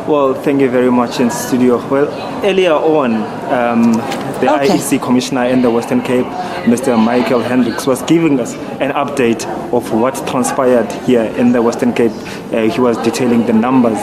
Well, thank you very much in studio. Well, earlier on, the IEC Commissioner in the Western Cape, Mr. Michael Hendricks, was giving us an update of what transpired here in the Western Cape. He was detailing the numbers.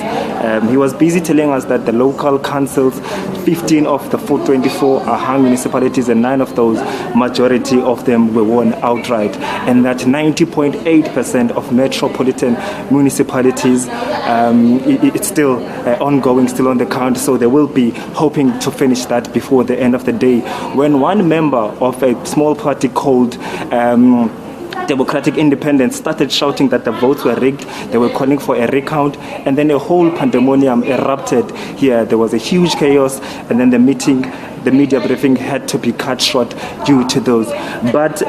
He was busy telling us that the local councils, 15 of the 424 are hung municipalities, and 9 of those, majority of them were won outright, and that 90.8% of metropolitan municipalities, it's still ongoing, still on the count, so they will be hoping to finish that before the end of the day. When one member of a small party called Democratic Independence started shouting that the votes were rigged, they were calling for a recount, and then a whole pandemonium erupted here. There was a huge chaos, and then the media briefing had to be cut short due to those. But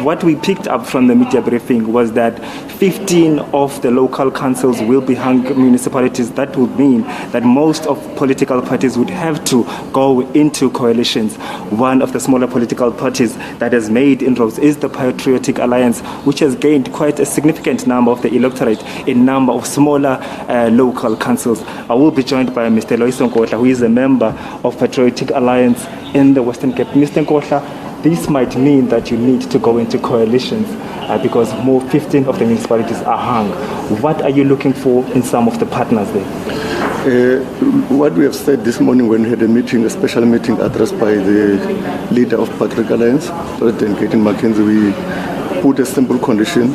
what we picked up from the media briefing was that 15 of the local councils will be hung municipalities. That would mean that most of political parties would have to go into coalitions. One of the smaller political parties that has made inroads is the Patriotic Alliance, which has gained quite a significant number of the electorate in number of smaller local councils. I will be joined by Mr. Loyiso Nkohla, who is a member of Patriotic Alliance in the Western Cape. Mr. Nkohla, this might mean that you need to go into coalitions because 15 of the municipalities are hung. What are you looking for in some of the partners there? What we have said this morning when we had a special meeting addressed by the leader of Patriotic Alliance, President Gauteng, we put a simple condition.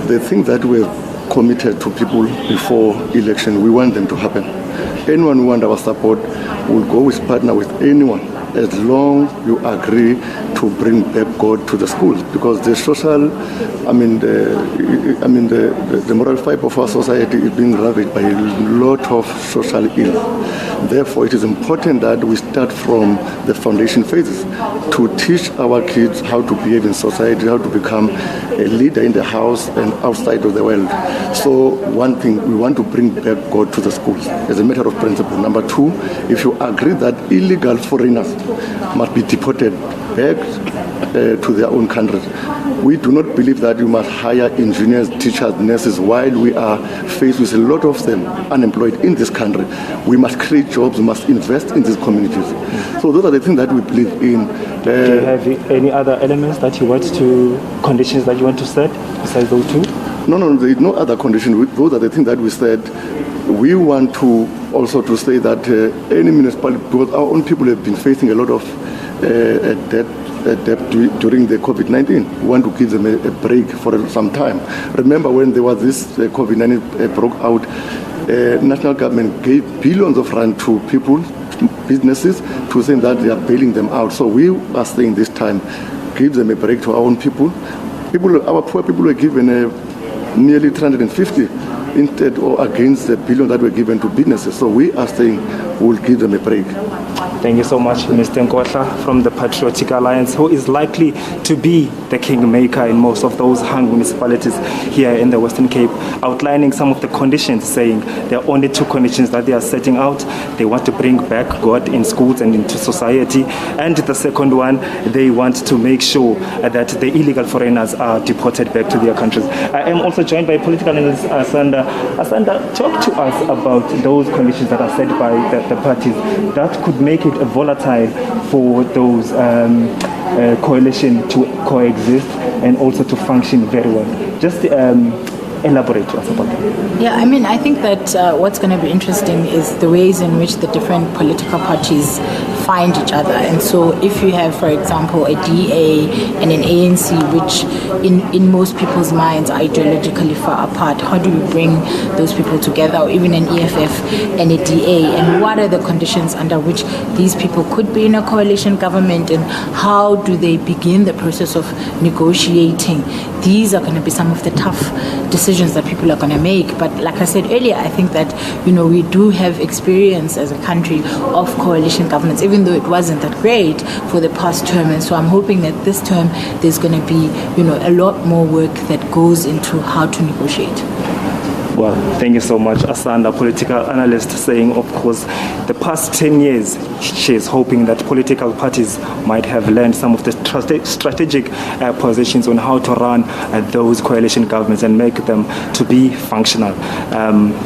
The things that we have committed to people before election, we want them to happen. Anyone who wants our support will go with partner with anyone as long you agree to bring back God to the schools, because the social, the moral fiber of our society is being ravaged by a lot of social ill. Therefore, it is important that we start from the foundation phases to teach our kids how to behave in society, how to become a leader in the house and outside of the world. So one thing, we want to bring back God to the schools as a matter of principle. Number 2, if you agree that illegal foreigners must be deported back to their own countries, we do not believe that you must hire engineers, teachers, nurses while we are faced with a lot of them unemployed in this country. We must create jobs, we must invest in these communities. So those are the things that we believe in. Do you have any other elements that you want to, conditions that you want to set besides those 2? No, there is no other condition. Those are the things that we said. We want to also to say that any municipality, because our own people have been facing a lot of debt during the COVID-19. We want to give them a break for some time. Remember when there was this COVID-19 broke out, national government gave billions of rand to people, businesses, to say that they are bailing them out. So we are saying this time, give them a break to our own people. Our poor people were given nearly 350 instead or against the billion that were given to businesses. So we are saying we'll give them a break. Thank you so much, Mr. Nkohla from the Patriotic Alliance, who is likely to be the kingmaker in most of those hung municipalities here in the Western Cape, outlining some of the conditions, saying there are only 2 conditions that they are setting out. They want to bring back God in schools and into society, and the second one, they want to make sure that the illegal foreigners are deported back to their countries. I am also joined by political analyst Asanda. Asanda, talk to us about those conditions that are set by the parties that could make it volatile for those coalition to coexist and also to function very well. Just elaborate to us about that. Yeah, I think that what's going to be interesting is the ways in which the different political parties find each other. And so if you have, for example, a DA and an ANC, which in most people's minds are ideologically far apart, how do we bring those people together, or even an EFF and a DA? And what are the conditions under which these people could be in a coalition government, and how do they begin the process of negotiating? These are going to be some of the tough decisions that people are going to make. But like I said earlier, I think that, we do have experience as a country of coalition governments, even though it wasn't that great for the past term. And so I'm hoping that this term there's going to be, a lot more work that goes into how to negotiate. Well, thank you so much, Asanda, political analyst, saying, of course, the past 10 years, she is hoping that political parties might have learned some of the strategic positions on how to run those coalition governments and make them to be functional.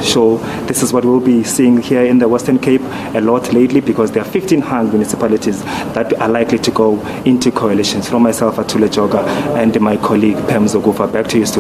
So this is what we'll be seeing here in the Western Cape a lot lately, because there are 1,500 municipalities that are likely to go into coalitions. From myself, Atule Joga, and my colleague, Pam Zogufa, back to you, studio.